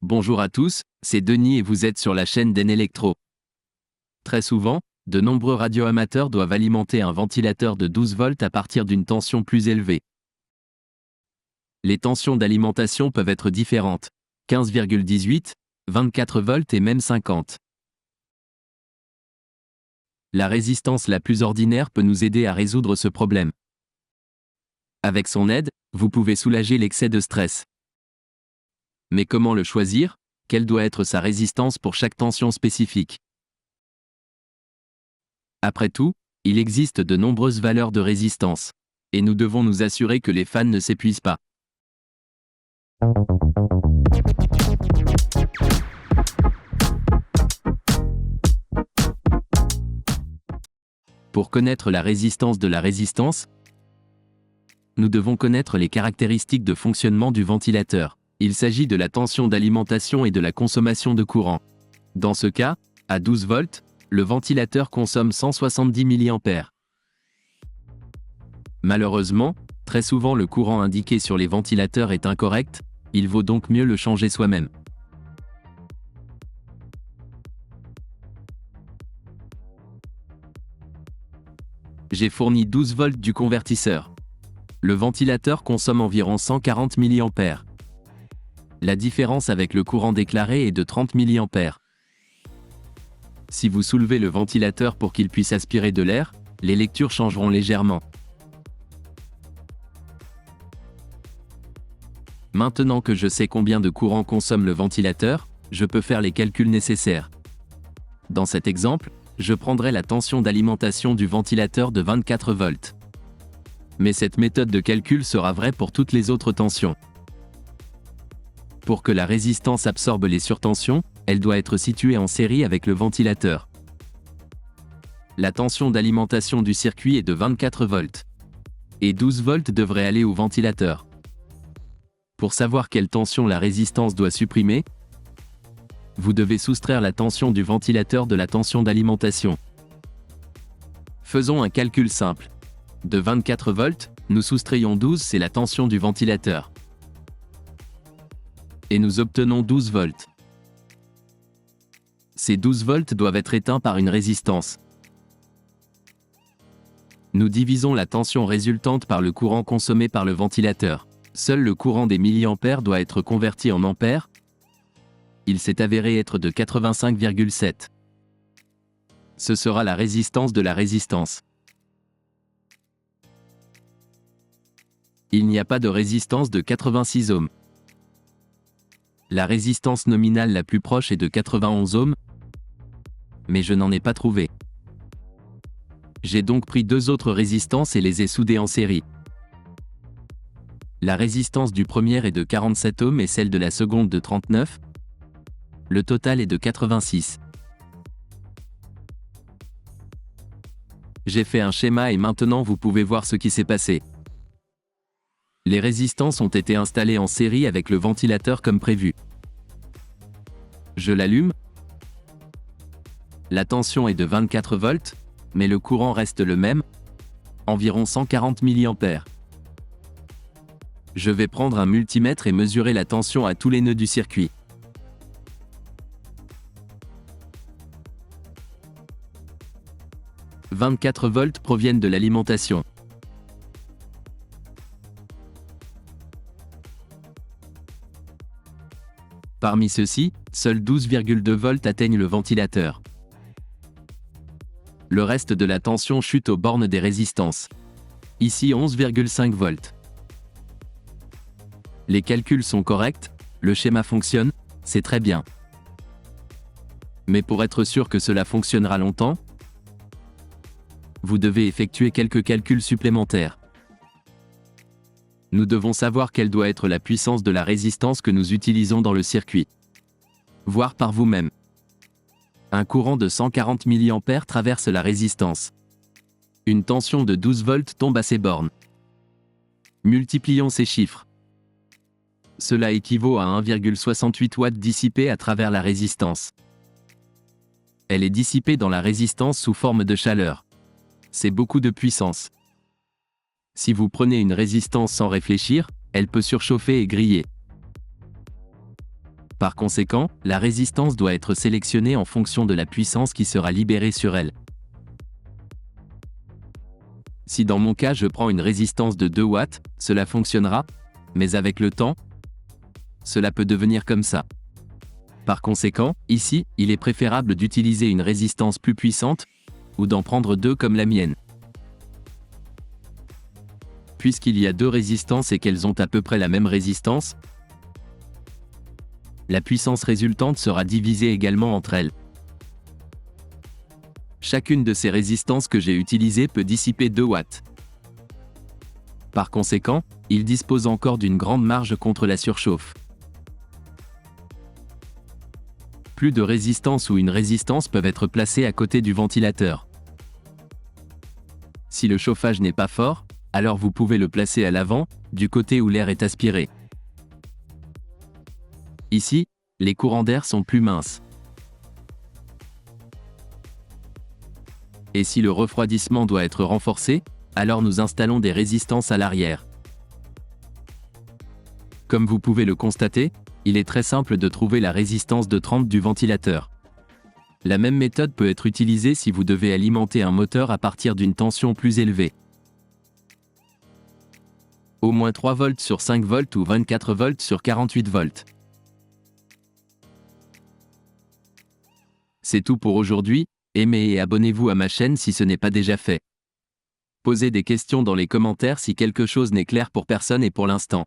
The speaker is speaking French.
Bonjour à tous, c'est Denis et vous êtes sur la chaîne d'Enelectro. Très souvent, de nombreux radioamateurs doivent alimenter un ventilateur de 12 volts à partir d'une tension plus élevée. Les tensions d'alimentation peuvent être différentes, 15,18, 24 volts et même 50. La résistance la plus ordinaire peut nous aider à résoudre ce problème. Avec son aide, vous pouvez soulager l'excès de stress. Mais comment le choisir? Quelle doit être sa résistance pour chaque tension spécifique? Après tout, il existe de nombreuses valeurs de résistance. Et nous devons nous assurer que les fans ne s'épuisent pas. Pour connaître la résistance de la résistance, nous devons connaître les caractéristiques de fonctionnement du ventilateur. Il s'agit de la tension d'alimentation et de la consommation de courant. Dans ce cas, à 12 volts, le ventilateur consomme 170 mA. Malheureusement, très souvent le courant indiqué sur les ventilateurs est incorrect, il vaut donc mieux le changer soi-même. J'ai fourni 12 volts du convertisseur. Le ventilateur consomme environ 140 mA. La différence avec le courant déclaré est de 30 mA. Si vous soulevez le ventilateur pour qu'il puisse aspirer de l'air, les lectures changeront légèrement. Maintenant que je sais combien de courant consomme le ventilateur, je peux faire les calculs nécessaires. Dans cet exemple, je prendrai la tension d'alimentation du ventilateur de 24 volts. Mais cette méthode de calcul sera vraie pour toutes les autres tensions. Pour que la résistance absorbe les surtensions, elle doit être située en série avec le ventilateur. La tension d'alimentation du circuit est de 24 volts. Et 12 volts devraient aller au ventilateur. Pour savoir quelle tension la résistance doit supprimer, vous devez soustraire la tension du ventilateur de la tension d'alimentation. Faisons un calcul simple. De 24 volts, nous soustrayons 12, c'est la tension du ventilateur. Et nous obtenons 12 volts. Ces 12 volts doivent être éteints par une résistance. Nous divisons la tension résultante par le courant consommé par le ventilateur. Seul le courant des milliampères doit être converti en ampères. Il s'est avéré être de 85,7. Ce sera la résistance de la résistance. Il n'y a pas de résistance de 86 ohms. La résistance nominale la plus proche est de 91 ohms, mais je n'en ai pas trouvé. J'ai donc pris deux autres résistances et les ai soudées en série. La résistance du premier est de 47 ohms et celle de la seconde de 39. Le total est de 86. J'ai fait un schéma et maintenant vous pouvez voir ce qui s'est passé. Les résistances ont été installées en série avec le ventilateur comme prévu. Je l'allume. La tension est de 24 volts, mais le courant reste le même, environ 140 mA. Je vais prendre un multimètre et mesurer la tension à tous les nœuds du circuit. « 24 volts proviennent de l'alimentation. Parmi ceux-ci, seuls 12,2 volts atteignent le ventilateur. Le reste de la tension chute aux bornes des résistances. Ici 11,5 volts. Les calculs sont corrects, le schéma fonctionne, c'est très bien. Mais pour être sûr que cela fonctionnera longtemps, vous devez effectuer quelques calculs supplémentaires. Nous devons savoir quelle doit être la puissance de la résistance que nous utilisons dans le circuit. Voir par vous-même. Un courant de 140 mA traverse la résistance. Une tension de 12 volts tombe à ces bornes. Multiplions ces chiffres. Cela équivaut à 1,68 watts dissipés à travers la résistance. Elle est dissipée dans la résistance sous forme de chaleur. C'est beaucoup de puissance. Si vous prenez une résistance sans réfléchir, elle peut surchauffer et griller. Par conséquent, la résistance doit être sélectionnée en fonction de la puissance qui sera libérée sur elle. Si dans mon cas je prends une résistance de 2 watts, cela fonctionnera, mais avec le temps, cela peut devenir comme ça. Par conséquent, ici, il est préférable d'utiliser une résistance plus puissante, ou d'en prendre 2 comme la mienne. Puisqu'il y a 2 résistances et qu'elles ont à peu près la même résistance, la puissance résultante sera divisée également entre elles. Chacune de ces résistances que j'ai utilisées peut dissiper 2 watts. Par conséquent, il dispose encore d'une grande marge contre la surchauffe. Plus de résistance ou une résistance peuvent être placées à côté du ventilateur. Si le chauffage n'est pas fort, alors vous pouvez le placer à l'avant, du côté où l'air est aspiré. Ici, les courants d'air sont plus minces. Et si le refroidissement doit être renforcé, alors nous installons des résistances à l'arrière. Comme vous pouvez le constater, il est très simple de trouver la résistance de 30 du ventilateur. La même méthode peut être utilisée si vous devez alimenter un moteur à partir d'une tension plus élevée. Au moins 3 volts sur 5 volts ou 24 volts sur 48 volts. C'est tout pour aujourd'hui, aimez et abonnez-vous à ma chaîne si ce n'est pas déjà fait. Posez des questions dans les commentaires si quelque chose n'est clair pour personne et pour l'instant.